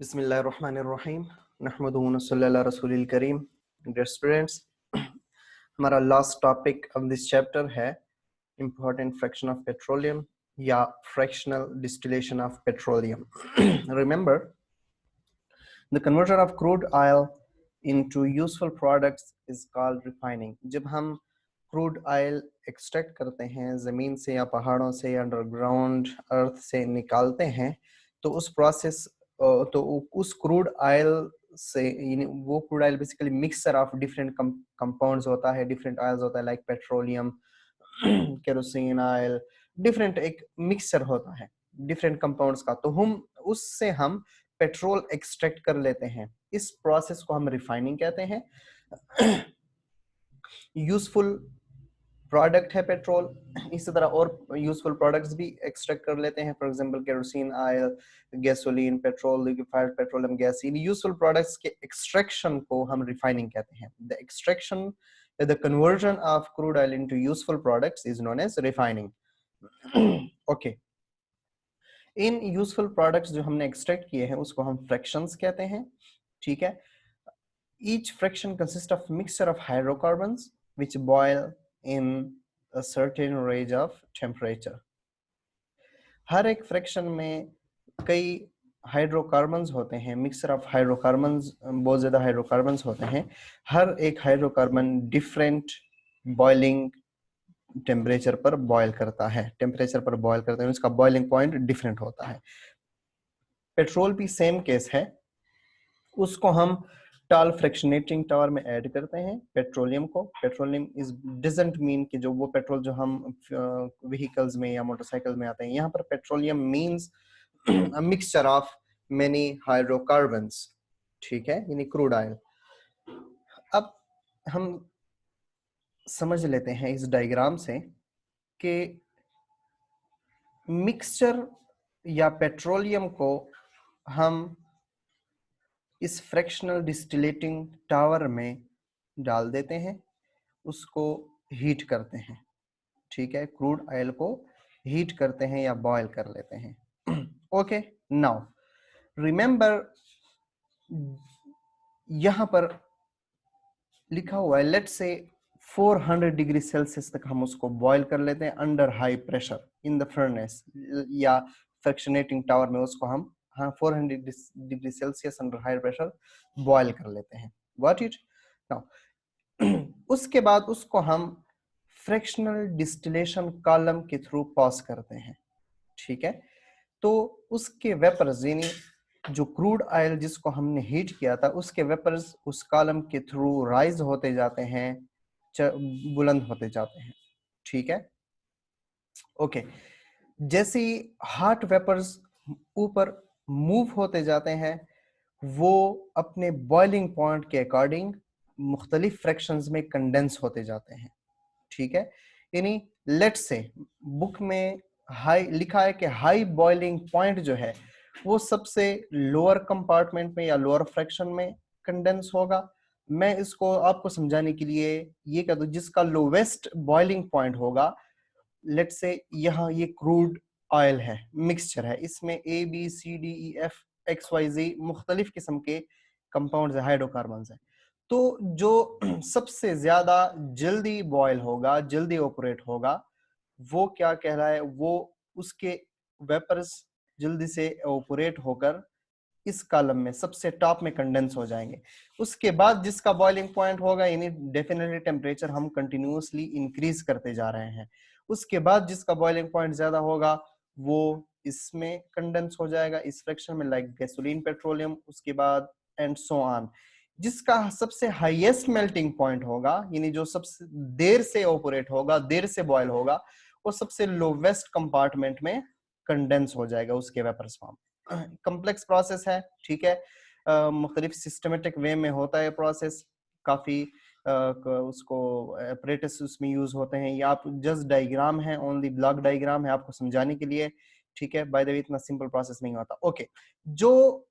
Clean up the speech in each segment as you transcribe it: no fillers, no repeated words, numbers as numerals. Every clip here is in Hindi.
बिस्मिल्लाहिर्रहमानिर्रहीम नहमदुहु व नसल्ली अला रसूलिल करीम। डियर स्टूडेंट्स, हमारा last topic of this chapter है इम्पोर्टेंट फ्रैक्शन ऑफ पेट्रोलियम या fractional distillation of petroleum. Remember the conversion of crude oil into useful products is called refining. जब हम क्रूड ऑयल एक्सट्रैक्ट करते हैं ज़मीन से या पहाड़ों से या अंडरग्राउंड अर्थ से निकालते हैं, तो उस प्रोसेस तो उस क्रूड ऑयल से वो crude oil basically mixture of different compounds होता है, डिफरेंट ऑयल्स होता है, like petroleum, kerosene oil, different एक मिक्सचर होता है डिफरेंट कंपाउंड्स का। तो उससे हम पेट्रोल एक्सट्रैक्ट कर लेते हैं। इस प्रोसेस को हम रिफाइनिंग कहते हैं। यूजफुल प्रोडक्ट है पेट्रोल। इसी तरह और यूजफुल प्रोडक्ट्स भी एक्सट्रैक्ट कर लेते हैं, for example kerosene oil, gasoline, petrol, liquefied petroleum gas. इन यूजफुल प्रोडक्ट्स के एक्सट्रैक्शन को हम रिफाइनिंग कहते हैं। The extraction the conversion of crude oil into useful products is known as refining. Okay, इन यूजफुल प्रोडक्ट्स जो हमने एक्सट्रैक्ट किए हैं उसको हम फ्रैक्शंस कहते हैं। ठीक है, each fraction consist of mixture of hydrocarbons which boil in a certain range of temperature। हर एक फ्रैक्शन में कई हाइड्रोकार्बन्स होते हैं, मिक्सचर ऑफ हाइड्रोकार्बन्स, बहुत ज्यादा हाइड्रोकार्बन्स होते हैं। हर एक हाइड्रोकार्बन डिफरेंट बॉइलिंग टेम्परेचर पर बॉयल करता है, उसका बॉइलिंग पॉइंट डिफरेंट होता है। पेट्रोल भी सेम केस है, उसको हम टाल फ्रैक्शनेटिंग टावर में ऐड करते हैं पेट्रोलियम को। पेट्रोलियम इज डजंट मीन कि जो वो पेट्रोल जो हम व्हीकल्स में या मोटरसाइकिल में आते हैं, यहाँ पर petroleum means a mixture of many hydrocarbons. ठीक है, यानी क्रूड ऑयल। अब हम समझ लेते हैं इस डायग्राम से कि मिक्सचर या पेट्रोलियम को हम इस फ्रैक्शनल डिस्टिलेटिंग टावर में डाल देते हैं, उसको हीट करते हैं। ठीक है, क्रूड ऑयल को हीट करते हैं या बॉयल कर लेते हैं। ओके, नाउ रिमेंबर यहां पर लिखा हुआ है, लेट्स से 400 डिग्री सेल्सियस तक हम उसको बॉयल कर लेते हैं under high pressure in the furnace या फ्रैक्शनेटिंग टावर में। उसको हम 400 degree Celsius under high pressure boil कर लेते हैं। व्हाट इट नाउ उसके बाद उसको हम फ्रैक्शनल डिस्टिलेशन कॉलम के थ्रू पास करते हैं। ठीक है, तो उसके वेपर्स यानी जो क्रूड ऑयल जिसको हमने हीट किया था उसके वेपर्स उस कॉलम के थ्रू राइज होते जाते हैं, बुलंद होते जाते हैं। ठीक है, ओके, जैसे ही हॉट वेपर्स ऊपर मूव होते जाते हैं, वो अपने बॉइलिंग पॉइंट के अकॉर्डिंग मुख्तलिफ फ्रैक्शंस में कंडेंस होते जाते हैं। ठीक है, यानी लेट्स से बुक में हाई लिखा है कि हाई बॉइलिंग पॉइंट जो है वो सबसे लोअर कंपार्टमेंट में या लोअर फ्रैक्शन में कंडेंस होगा। मैं इसको आपको समझाने के लिए ये कह दूं, जिसका लोवेस्ट बॉइलिंग पॉइंट होगा, लेट्स से यहाँ ये क्रूड ऑयल है, मिक्सचर है, इसमें A B C D E F X Y G मुख्तलिफ किस्म के कंपाउंड्स है, हाइड्रोकार्बन्स है। तो जो सबसे ज्यादा जल्दी बॉयल होगा, जल्दी ऑपरेट होगा, वो क्या कह रहा है, वो उसके वेपर्स जल्दी से ऑपरेट होकर इस कॉलम में सबसे टॉप में कंडेंस हो जाएंगे। उसके बाद जिसका बॉइलिंग पॉइंट होगा, यानी डेफिनेटली टेम्परेचर हम कंटिन्यूअसली इंक्रीज करते जा रहे हैं, उसके बाद जिसका बॉइलिंग पॉइंट ज्यादा होगा वो इसमें कंडेंस हो जाएगा, इस फ्रैक्शन में, लाइक गैसोलीन, पेट्रोलियम, उसके बाद एंड सो ऑन। जिसका सबसे हाईएस्ट मेल्टिंग पॉइंट होगा, यानी जो सबसे देर से ऑपरेट होगा, देर से बॉयल होगा, वो सबसे लोवेस्ट कंपार्टमेंट में कंडेंस हो जाएगा उसके वेपर्स फॉर्म। कॉम्प्लेक्स प्रोसेस है। ठीक है, मुख्तलिफ सिस्टमेटिक वे में होता है प्रोसेस, काफी उसको अपरेटस उसमें यूज होते हैं। ये आप जस्ट डायग्राम है, ओनली ब्लॉक डायग्राम है आपको समझाने के लिए। ठीक है, बाय द वे इतना सिंपल प्रोसेस नहीं होता। ओके, जो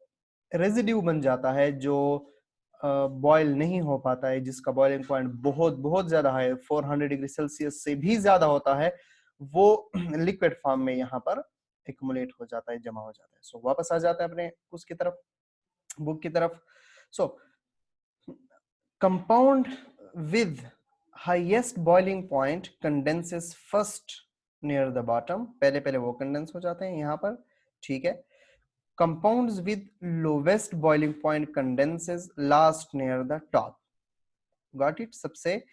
रेजिड्यू बन जाता है, जो बॉयल नहीं हो पाता है, जिसका बॉइलिंग पॉइंट बहुत बहुत ज्यादा है, 400 डिग्री सेल्सियस से भी ज्यादा होता है, वो लिक्विड फॉर्म में यहाँ पर एक्युमुलेट हो जाता है, जमा हो जाता है। सो वापस आ जाता है अपने उसकी तरफ। बुक की तरफ। सो compound with highest boiling point condenses first near the bottom, पहले पहले वो कंडेंस हो जाते हैं यहाँ पर, ठीक है। Compounds with lowest boiling point condenses last near the top, got it. सबसे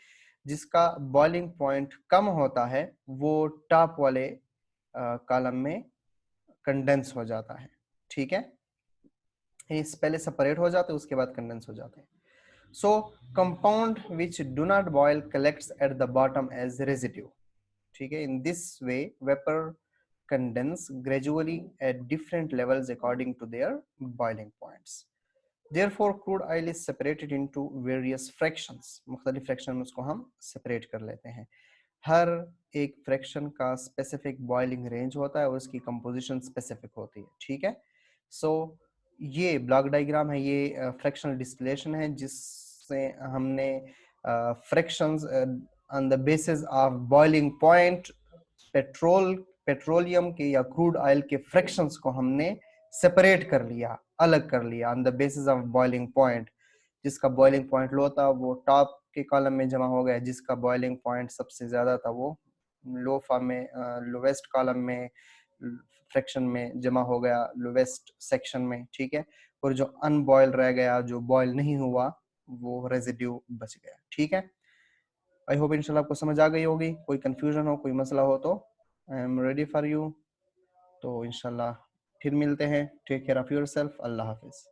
जिसका बॉइलिंग पॉइंट कम होता है वो टॉप वाले कॉलम में कंडेंस हो जाता है, ठीक है। इस पहले सेपरेट हो जाते हैं उसके बाद कंडेंस हो जाते हैं। So compound which do not boil collects at the bottom as residue, ठीक है। In this way vapour condense gradually at different levels according to their boiling points. Therefore, crude oil is separated into various fractions. मुख्तलिफ फ्रैक्शन में उसको हम सेपरेट कर लेते हैं। हर एक फ्रैक्शन का स्पेसिफिक बॉइलिंग रेंज होता है और उसकी कंपोजिशन स्पेसिफिक होती है, ठीक है। सो ये ब्लॉक डायग्राम है, ये फ्रैक्शनल डिस्टिलेशन है जिससे हमने fractions on the basis of boiling point petroleum के या क्रूड ऑयल के फ्रैक्शंस को हमने सेपरेट कर लिया, अलग कर लिया on the basis of boiling point. जिसका बॉइलिंग पॉइंट लो था वो टॉप के कॉलम में जमा हो गया, जिसका बॉइलिंग पॉइंट सबसे ज्यादा था वो लो फॉर्म में लोवेस्ट कॉलम में फ्रैक्शन में जमा हो गया, लोवेस्ट सेक्शन में, ठीक है। और जो अनबॉयल रह गया, जो बॉयल नहीं हुआ, वो रेजिड्यू बच गया, ठीक है। आई होप इंशाल्लाह आपको समझ आ गई होगी। कोई कंफ्यूजन हो, कोई मसला हो तो I am ready for you. तो इंशाल्लाह फिर मिलते हैं। Take care of yourself. अल्लाह हाफिज।